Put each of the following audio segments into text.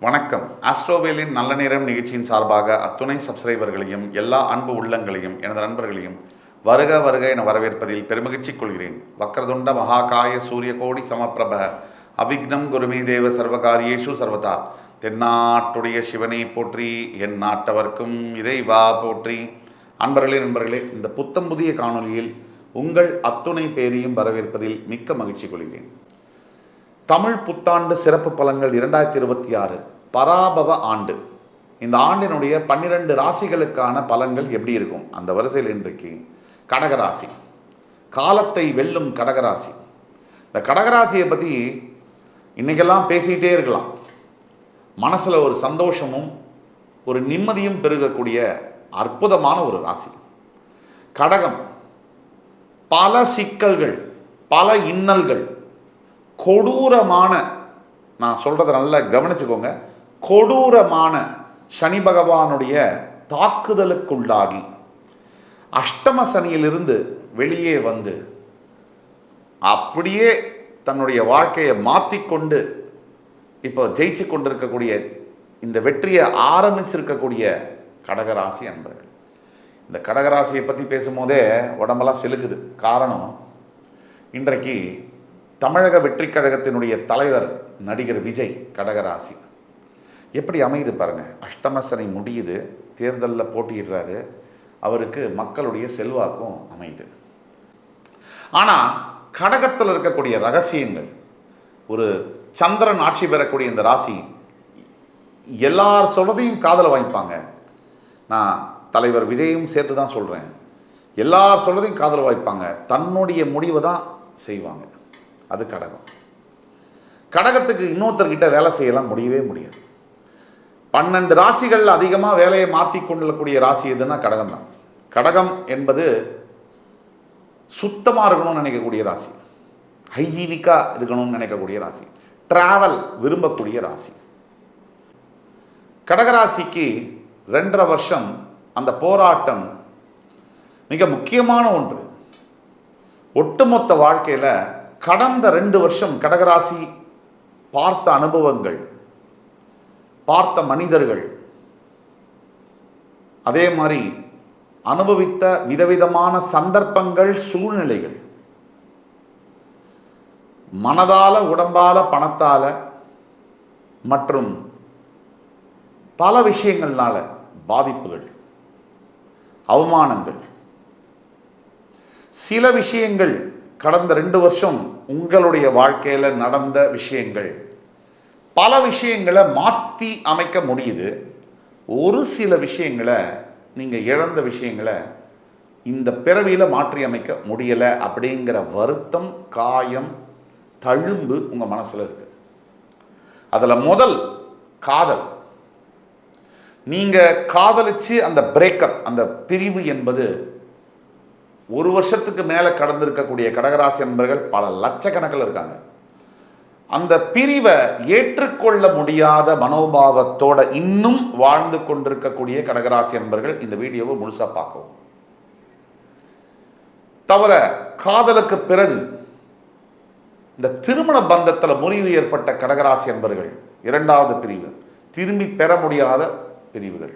வணக்கம். ஆஸ்ட்ரோவேலின் நல்ல நேரம் நிகழ்ச்சியின் சார்பாக அத்துணை சப்ஸ்கிரைபர்களையும் எல்லா அன்பு உள்ளங்களையும் எனது நண்பர்களையும் வருக வருக என வரவேற்பதில் பெருமகிழ்ச்சி கொள்கிறேன். வக்ரதுண்ட மகாகாய சூரிய கோடி சமப்பிரப அவிக்னம் குருமே தேவ சர்வகாரியேஷு சர்வதா. தென்னாட்டுடைய சிவனை போற்றி, என் நாட்டவர்க்கும் இறைவா போற்றி. நண்பர்களே, இந்த புத்தம் புதிய காணொலியில் உங்கள் அத்துணை பேரையும் வரவேற்பதில் மிக்க மகிழ்ச்சி கொள்கிறேன். தமிழ் புத்தாண்டு சிறப்பு பலன்கள் 2026 பராபவ ஆண்டு. இந்த ஆண்டினுடைய 12 ராசிகளுக்கான பலன்கள் எப்படி இருக்கும்? அந்த வரிசையில் இன்றைக்கு கடகராசி, காலத்தை வெல்லும் கடகராசி. இந்த கடகராசியை பற்றி இன்றைக்கெல்லாம் பேசிக்கிட்டே இருக்கலாம். மனசில் ஒரு சந்தோஷமும் ஒரு நிம்மதியும் பெருகக்கூடிய அற்புதமான ஒரு ராசி கடகம். பல சிக்கல்கள், பல இன்னல்கள், கொடூரமான, நான் சொல்கிறத நல்லா கவனிச்சுக்கோங்க, கொடூரமான சனி பகவானுடைய தாக்குதலுக்குள்ளாகி அஷ்டம சனியிலிருந்து வெளியே வந்து அப்படியே தன்னுடைய வாழ்க்கையை மாற்றிக்கொண்டு இப்போ ஜெயிச்சு கொண்டிருக்கக்கூடிய, இந்த வெற்றியை ஆரம்பிச்சிருக்கக்கூடிய கடகராசி அன்பர்கள். இந்த கடகராசியை பற்றி பேசும்போதே உடம்பெல்லாம் செலுக்குது. காரணம், இன்றைக்கு தமிழக வெற்றி கழகத்தினுடைய தலைவர் நடிகர் விஜய் கடகராசி. எப்படி அமையுது பாருங்க. அஷ்டமசனை முடியுது, தேர்தலில் போட்டியிடுறாரு, அவருக்கு மக்களுடைய செல்வாக்கும் அமையுது. ஆனால் கடகத்தில் இருக்கக்கூடிய ரகசியங்கள், ஒரு சந்திரன் ஆட்சி பெறக்கூடிய இந்த ராசி எல்லார் சொல்றதையும் காதல வாங்கிப்பாங்க. நான் தலைவர் விஜயும் சேர்த்து தான் சொல்கிறேன். எல்லார் சொல்றதையும் காதல வாய்ப்பாங்க, தன்னுடைய முடிவை தான் செய்வாங்க. அது கடகம். கடகத்துக்கு இன்னொருத்தர்கிட்ட வேலை செய்யலாம் முடியவே முடியாது. 12 ராசிகள் அதிகமாக வேலையை மாற்றி கொள்ளக்கூடிய ராசி எதுன்னா கடகம் தான். கடகம் என்பது சுத்தமாக இருக்கணும்னு நினைக்கக்கூடிய ராசி, ஹைஜீனிக்காக இருக்கணும்னு நினைக்கக்கூடிய ராசி, டிராவல் விரும்பக்கூடிய ராசி. கடகராசிக்கு 2.5 வருஷம் அந்த போராட்டம் மிக முக்கியமான ஒன்று. ஒட்டுமொத்த வாழ்க்கையில் கடந்த 2 வருஷம் கடகராசி பார்த்த அனுபவங்கள், பார்த்த மனிதர்கள், அதே மாதிரி அனுபவித்த விதவிதமான சந்தர்ப்பங்கள், சூழ்நிலைகள், மனதால, உடம்பால, பணத்தால மற்றும் பல விஷயங்கள்னால பாதிப்புகள், அவமானங்கள், சில விஷயங்கள் கடந்த 2 வருஷம் உங்களுடைய வாழ்க்கையில் நடந்த விஷயங்கள், பல விஷயங்களை மாற்றி அமைக்க முடியுது. ஒரு சில விஷயங்களை, நீங்கள் இழந்த விஷயங்களை இந்த பிறவியில் மாற்றி அமைக்க முடியலை அப்படிங்கிற வருத்தம், காயம், தழும்பு உங்கள் மனசில் இருக்கு. அதில் முதல் காதல். நீங்கள் காதலிச்சு அந்த பிரேக்கப், அந்த பிரிவு என்பது 1 வருஷத்துக்கு மேலே கடந்திருக்கக்கூடிய கடகராசி நண்பர்கள் பல லட்சக்கணக்கில் இருக்காங்க. அந்த பிரிவை ஏற்றுக்கொள்ள முடியாத மனோபாவத்தோட இன்னும் வாழ்ந்து கொண்டிருக்கக்கூடிய கடகராசி நண்பர்கள் இந்த வீடியோவை முழுசாக பார்க்கவும். தவிர காதலுக்கு பிறகு இந்த திருமண பந்தத்தில் முறிவு ஏற்பட்ட கடகராசி நண்பர்கள் 2வது பிரிவு, திரும்பி பெற முடியாத பிரிவுகள்.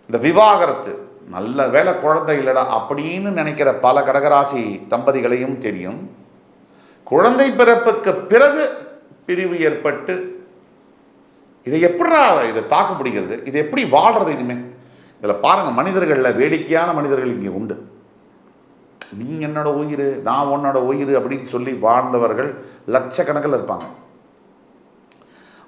இந்த விவாகரத்து, நல்ல வேலை குழந்தை இல்லடா அப்படின்னு நினைக்கிற பல கடகராசி தம்பதிகளையும் தெரியும். குழந்தை பிறப்புக்கு பிறகு பிரிவு ஏற்பட்டு இதை எப்படா இதை தாக்கு பிடிக்கிறது, இதை எப்படி வாழ்றது இனிமேல்? இதில் பாருங்கள், மனிதர்களில் வேடிக்கையான மனிதர்கள் இங்கே உண்டு. நீங்கள் என்னோட உயிர், நான் உன்னோட உயிர் அப்படின்னு சொல்லி வாழ்ந்தவர்கள் லட்சக்கணக்கில் இருப்பாங்க.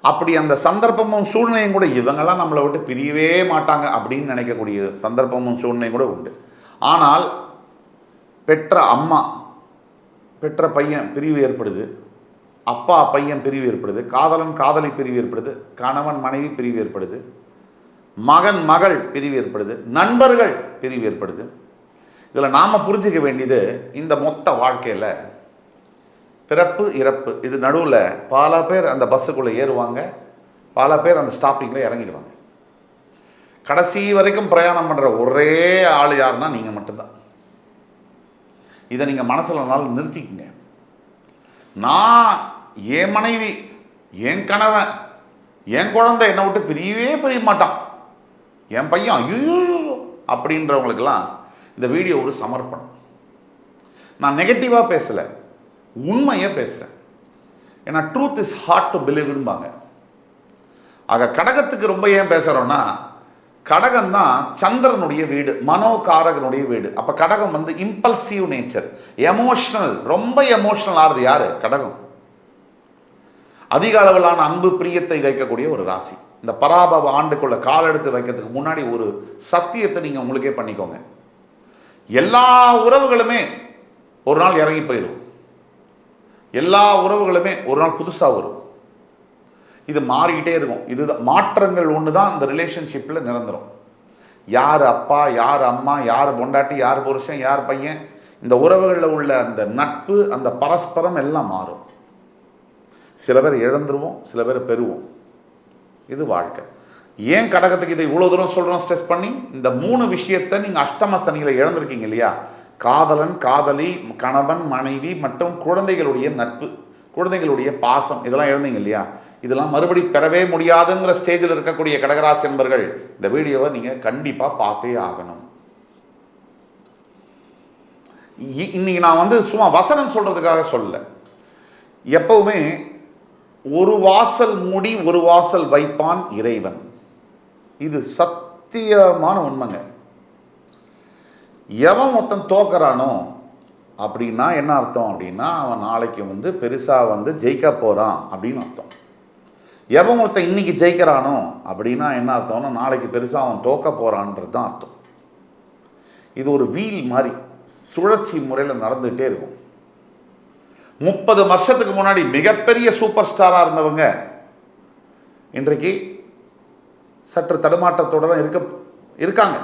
அப்படி அந்த சந்தர்ப்பமும் சூழ்நிலையும் கூட, இவங்கெல்லாம் நம்மளை விட்டு பிரியவே மாட்டாங்க அப்படின்னு நினைக்கக்கூடிய சந்தர்ப்பமும் சூழ்நிலையும் கூட உண்டு. ஆனால் பெற்ற அம்மா, பெற்ற பையன் பிரிவு ஏற்படுது, அப்பா பையன் பிரிவு ஏற்படுது, காதலன் காதலி பிரிவு ஏற்படுது, கணவன் மனைவி பிரிவு ஏற்படுது, மகன் மகள் பிரிவு ஏற்படுது, நண்பர்கள் பிரிவு ஏற்படுது. இதில் நாம் புரிஞ்சிக்க வேண்டியது, இந்த மொத்த வாழ்க்கையில் பிறப்பு இறப்பு, இது நடுவில் பல பேர் அந்த பஸ்ஸுக்குள்ளே ஏறுவாங்க, பல பேர் அந்த ஸ்டாப்பிங்கில் இறங்கிடுவாங்க. கடைசி வரைக்கும் பிரயாணம் பண்ணுற ஒரே ஆள் யாருன்னா நீங்கள் மட்டும்தான். இதை நீங்கள் மனசில் நாள் நிறுத்திக்கங்க. நான், என் மனைவி, என் கணவன், என் குழந்தை என்னை விட்டு பிரிய மாட்டான், என் பையன் ஐயோ அப்படின்றவங்களுக்கெல்லாம் இந்த வீடியோ ஒரு சமர்ப்பணம். நான் நெகட்டிவாக பேசலை, உண்மையை பேசுகிறேன். ஏன்னா ட்ரூத் இஸ் ஹார்ட் டு பிலீவ்பாங்க. ஆக கடகத்துக்கு ரொம்ப ஏன் பேசுகிறோன்னா, கடகம் தான் சந்திரனுடைய வீடு, மனோகாரகனுடைய வீடு. அப்போ கடகம் வந்து இம்பல்சிவ் நேச்சர், எமோஷனல், ரொம்ப எமோஷனல் ஆகுது யாரு? கடகம். அதிக அளவிலான அன்பு பிரியத்தை வைக்கக்கூடிய ஒரு ராசி. இந்த பராபவ ஆண்டுக்குள்ள கால் எடுத்து வைக்கிறதுக்கு முன்னாடி ஒரு சத்தியத்தை நீங்கள் உங்களுக்கே பண்ணிக்கோங்க. எல்லா உறவுகளுமே ஒரு நாள் இறங்கி போயிடும், எல்லா உறவுகளுமே ஒரு நாள் புதுசாக வரும். இது மாறிக்கிட்டே இருக்கும். இது மாற்றங்கள் ஒன்று தான் இந்த ரிலேஷன்ஷிப்பில் நிரந்தரம். யார் அப்பா, யார் அம்மா, யார் பொண்டாட்டி, யார் புருஷன், யார் பையன், இந்த உறவுகளில் உள்ள அந்த நட்பு, அந்த பரஸ்பரம் எல்லாம் மாறும். சில பேர் இழந்துருவோம், சில பேர் பெறுவோம். இது வாழ்க்கை. ஏன் கடகத்துக்கு இதை இவ்வளோ தூரம் சொல்கிறோம் ஸ்ட்ரெஸ் பண்ணி? இந்த 3 விஷயத்தை நீங்கள் அஷ்டம சனியில் இழந்திருக்கீங்க இல்லையா? காதலன், காதலி, கணவன், மனைவி மற்றும் குழந்தைகளுடைய நட்பு, குழந்தைகளுடைய பாசம், இதெல்லாம் இழந்தீங்க இல்லையா? இதெல்லாம் மறுபடி பெறவே முடியாதுங்கிற ஸ்டேஜில் இருக்கக்கூடிய கடகராசி என்பர்கள் இந்த வீடியோவை நீங்கள் கண்டிப்பாக பார்த்தே ஆகணும். இன்னைக்கு நான் வந்து சும்மா வசனம் சொல்கிறதுக்காக சொல்லலை. எப்பவுமே ஒரு வாசல் மூடி ஒரு வாசல் வைப்பான் இறைவன். இது சத்தியமான உண்மைங்க. எவன் மொத்தம் தோக்குறானோ அப்படின்னா என்ன அர்த்தம் அப்படின்னா, அவன் நாளைக்கு வந்து பெருசாக வந்து ஜெயிக்க போகிறான் அப்படின்னு அர்த்தம். எவன் ஒருத்தன் இன்னைக்கு ஜெயிக்கிறானோ அப்படின்னா என்ன அர்த்தம்னா, நாளைக்கு பெருசாக அவன் தோக்க போகிறான்றது தான் அர்த்தம். இது ஒரு வீல் மாதிரி சுழற்சி முறையில் நடந்துகிட்டே இருக்கும். 30 வருஷத்துக்கு முன்னாடி மிகப்பெரிய சூப்பர் ஸ்டாராக இருந்தவங்க இன்றைக்கு சற்று தடுமாற்றத்தோடு தான் இருக்காங்க.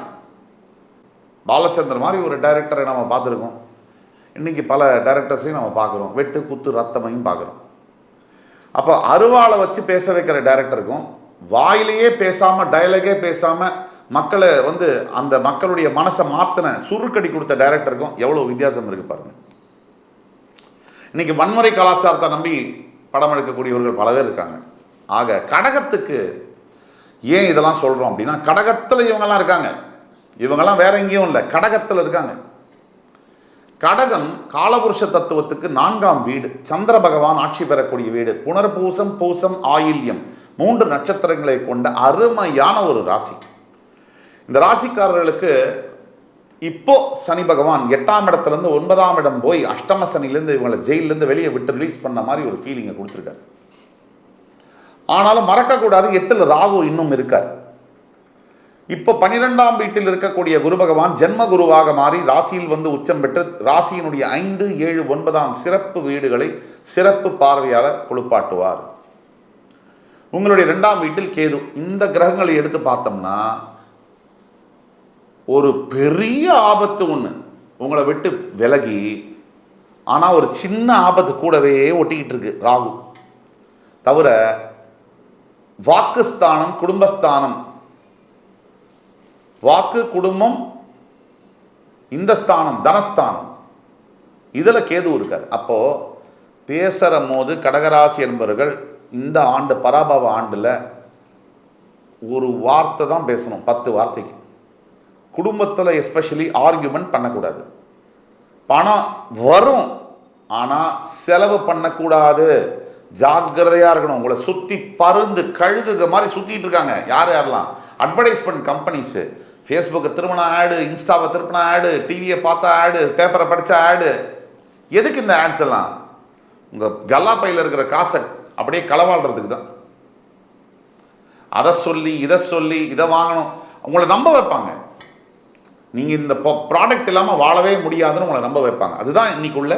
பாலச்சந்தர் மாதிரி ஒரு டைரக்டரை நம்ம பார்த்துருக்கோம். இன்றைக்கி பல டைரக்டர்ஸையும் நம்ம பார்க்குறோம். வெட்டு குத்து ரத்தமையும் பார்க்குறோம். அப்போ அருவாளை வச்சு பேச வைக்கிற டைரக்டருக்கும், வாயிலேயே பேசாமல், டயலாகே பேசாமல் மக்களை வந்து அந்த மக்களுடைய மனசை மாற்றின சுருக்கடி கொடுத்த டைரக்டருக்கும் எவ்வளோ வித்தியாசம் இருக்குது பாருங்கள். இன்றைக்கி வன்முறை கலாச்சாரத்தை நம்பி படம் எடுக்கக்கூடியவர்கள் பல பேர் இருக்காங்க. ஆக கடகத்துக்கு ஏன் இதெல்லாம் சொல்கிறோம் அப்படின்னா, கடகத்தில் இவங்கெல்லாம் இருக்காங்க. இவங்கெல்லாம் வேற எங்கேயும் இல்லை, கடகத்தில் இருக்காங்க. கடகம் காலபுருஷ தத்துவத்துக்கு 4ஆம் வீடு, சந்திர பகவான் ஆட்சி பெறக்கூடிய வீடு. புனர்பூசம், பூசம், ஆயில்யம் 3 நட்சத்திரங்களை கொண்ட அருமையான ஒரு ராசி. இந்த ராசிக்காரர்களுக்கு இப்போ சனி பகவான் 8ஆம் இடத்துலேருந்து 9ஆம் இடம் போய் அஷ்டம சனிலேருந்து இவங்களை ஜெயிலேருந்து வெளியே விட்டு ரிலீஸ் பண்ண மாதிரி ஒரு ஃபீலிங்கை கொடுத்துருக்காரு. ஆனாலும் மறக்கக்கூடாது, 8ல் ராகு இன்னும் இருக்கார். இப்போ 12ஆம் வீட்டில் இருக்கக்கூடிய குரு பகவான் ஜென்ம குருவாக மாறி ராசியில் வந்து உச்சம் பெற்று ராசியினுடைய 5, 7, 9ஆம் சிறப்பு வீடுகளை சிறப்பு பார்வையாளர் குளிப்பாட்டுவார். உங்களுடைய 2ஆம் வீட்டில் கேது. இந்த கிரகங்களை எடுத்து பார்த்தோம்னா ஒரு பெரிய ஆபத்து ஒன்று உங்களை விட்டு விலகி, ஆனால் ஒரு சின்ன ஆபத்து கூடவே ஒட்டிக்கிட்டு இருக்கு ராகு. தவிர வாக்குஸ்தானம், குடும்பஸ்தானம், வாக்கு, குடும்பம், இந்த ஸ்தானம் தனஸ்தானம், இதில் கேது இருக்கார். அப்போ பேசுகிற போது கடகராசி என்பவர்கள் இந்த ஆண்டு பராபவ ஆண்டில் ஒரு வார்த்தை தான் பேசணும், 10 வார்த்தைக்கு. குடும்பத்தில் எஸ்பெஷலி ஆர்கியூமெண்ட் பண்ணக்கூடாது. பணம் வரும், ஆனால் செலவு பண்ணக்கூடாது. ஜாக்கிரதையாக இருக்கணும். உங்களை சுற்றி பருந்து கழுகுக மாதிரி சுற்றிட்டு இருக்காங்க. யாரெல்லாம் அட்வர்டைஸ்மெண்ட் கம்பெனிஸு, ஃபேஸ்புக்கை திரும்பினா ஆடு, இன்ஸ்டாவை திருப்பினா ஆடு, டிவியை பார்த்தா ஆடு, பேப்பரை படித்தா ஆடு. எதுக்கு இந்த ஆட்ஸ் எல்லாம்? உங்கள் கல்லா பையில் இருக்கிற காசை அப்படியே களவாடுறதுக்கு தான். அதை சொல்லி இதை சொல்லி இதை வாங்கணும், உங்களை நம்ப வைப்பாங்க. நீங்கள் இந்த ப்ராடக்ட் இல்லாமல் வாழவே முடியாதுன்னு உங்களை நம்ப வைப்பாங்க. அதுதான் இன்னைக்குள்ள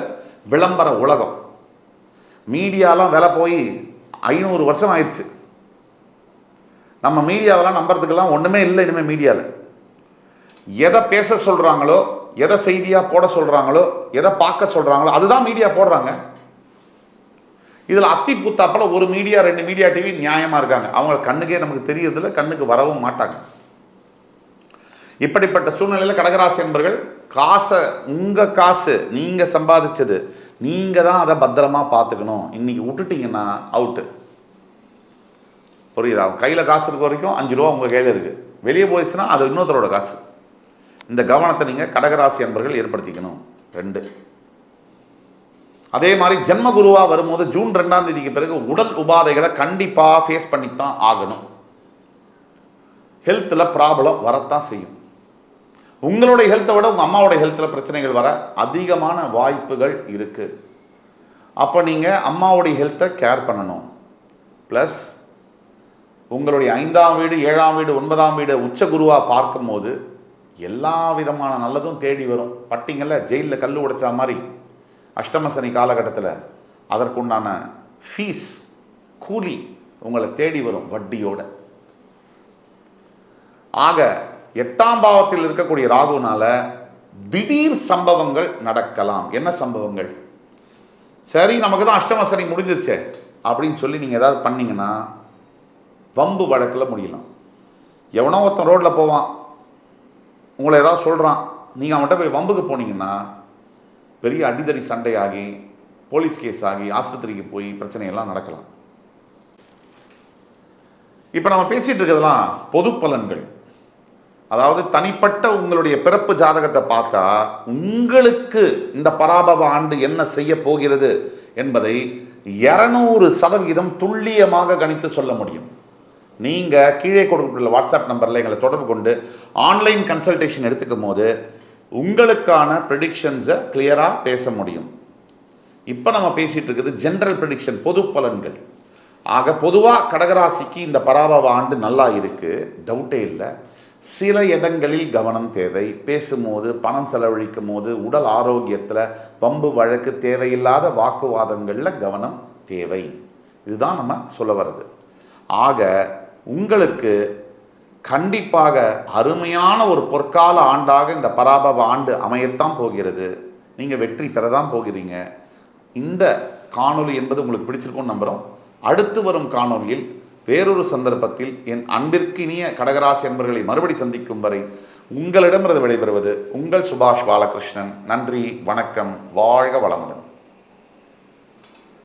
விளம்பர உலகம். மீடியாலாம் விலை போய் 500 வருஷம் ஆயிடுச்சு. நம்ம மீடியாவெல்லாம் நம்புறதுக்கெல்லாம் ஒன்றுமே இல்லை இனிமேல். மீடியாவில் எதை பேச சொல்கிறாங்களோ, எதை செய்தியாக போட சொல்கிறாங்களோ, எதை பார்க்க சொல்கிறாங்களோ அதுதான் மீடியா போடுறாங்க. இதில் அத்தி பூத்தாப்பில் ஒரு மீடியா 2 மீடியா டிவி நியாயமாக இருக்காங்க. அவங்க கண்ணுக்கே நமக்கு தெரியறதில்ல, கண்ணுக்கு வரவும் மாட்டாங்க. இப்படிப்பட்ட சூழ்நிலையில் கடகராசி என்பர்கள் காசை, உங்கள் காசு நீங்கள் சம்பாதிச்சது, நீங்கள் தான் அதை பத்திரமா பார்த்துக்கணும். இன்னைக்கு விட்டுட்டீங்கன்னா அவுட்டு. புரியுதா? கையில் காசு இருக்க வரைக்கும் 5 ரூபா உங்கள் கையில் இருக்குது, வெளியே போயிடுச்சுன்னா அது இன்னொருத்தரோட காசு. இந்த கவனத்தை நீங்கள் கடகராசி அன்பர்கள் ஏற்படுத்திக்கணும். 2. அதே மாதிரி ஜென்ம குருவா வரும்போது ஜூன் 2ஆம் தேதிக்கு பிறகு உடல் உபாதைகளை கண்டிப்பாக ஃபேஸ் பண்ணித்தான் ஆகணும். ஹெல்த்தில் ப்ராப்ளம் வரத்தான் செய்யும். உங்களுடைய ஹெல்த்தை விட உங்கள் அம்மாவோட ஹெல்த்தில் பிரச்சனைகள் வர அதிகமான வாய்ப்புகள் இருக்குது. அப்போ நீங்கள் அம்மாவுடைய ஹெல்த்தை கேர் பண்ணணும். ப்ளஸ் உங்களுடைய 5ஆம் வீடு, 7ஆம் வீடு, 9ஆம் வீடு உச்ச குருவாக பார்க்கும்போது எல்லா விதமான நல்லதும் தேடி வரும். பட்டிங்கல்ல ஜெயிலில் கல் உடைச்சா மாதிரி அஷ்டம சனி காலகட்டத்தில் அதற்குண்டான ஃபீஸ் கூலி உங்களை தேடி வரும் வட்டியோட. ஆக 8ஆம் பாவத்தில் இருக்கக்கூடிய ராகுனால திடீர் சம்பவங்கள் நடக்கலாம். என்ன சம்பவங்கள்? சரி, நமக்கு தான் அஷ்டம சனி முடிஞ்சிருச்சே அப்படின்னு சொல்லி நீங்கள் ஏதாவது பண்ணீங்கன்னா வம்பு வழக்கில் முடியலாம். எவனோ ஒருத்தன் ரோட்டில் போவான், உங்களை ஏதாவது சொல்கிறான், நீங்கள் அவன்கிட்ட போய் வம்புக்கு போனீங்கன்னா பெரிய அடிதடி சண்டையாகி போலீஸ் கேஸ் ஆகி ஆஸ்பத்திரிக்கு போய் பிரச்சனையெல்லாம் நடக்கலாம். இப்போ நம்ம பேசிகிட்டு இருக்கிறதெல்லாம் பொது பலன்கள். அதாவது தனிப்பட்ட உங்களுடைய பிறப்பு ஜாதகத்தை பார்த்தா உங்களுக்கு இந்த பராபவ ஆண்டு என்ன செய்ய போகிறது என்பதை 200% துல்லியமாக கணித்து சொல்ல முடியும். நீங்கள் கீழே கொடுக்கப்பட்டுள்ள வாட்ஸ்அப் நம்பரில் எங்களை தொடர்பு கொண்டு ஆன்லைன் கன்சல்டேஷன் எடுத்துக்கும் போது உங்களுக்கான ப்ரெடிக்ஷன்ஸை கிளியராக பேச முடியும். இப்போ நம்ம பேசிகிட்டு இருக்கிறது ஜென்ரல் ப்ரெடிக்ஷன், பொது பலன்கள். ஆக பொதுவாக கடகராசிக்கு இந்த பராபவ ஆண்டு நல்லா இருக்குது, டவுட்டே இல்லை. சில இடங்களில் கவனம் தேவை. பேசும்போது, பணம் செலவழிக்கும் போது, உடல் ஆரோக்கியத்தில் வம்பு வழக்கு, தேவையில்லாத வாக்குவாதங்களில் கவனம் தேவை. இதுதான் நம்ம சொல்ல வர்றது. ஆக உங்களுக்கு கண்டிப்பாக அருமையான ஒரு பொற்கால ஆண்டாக இந்த பராபவ ஆண்டு அமையத்தான் போகிறது. நீங்கள் வெற்றி பெறதான் போகிறீங்க. இந்த காணொளி என்பது உங்களுக்கு பிடிச்சிருக்கும்னு நம்புகிறோம். அடுத்து வரும் காணொளியில் வேறொரு சந்தர்ப்பத்தில் என் அன்பிற்கினிய கடகராசி என்பர்களை மறுபடி சந்திக்கும் வரை உங்களிடமிருந்து விடைபெறுவது உங்கள் சுபாஷ் பாலகிருஷ்ணன். நன்றி, வணக்கம், வாழ்க வளமுடன்.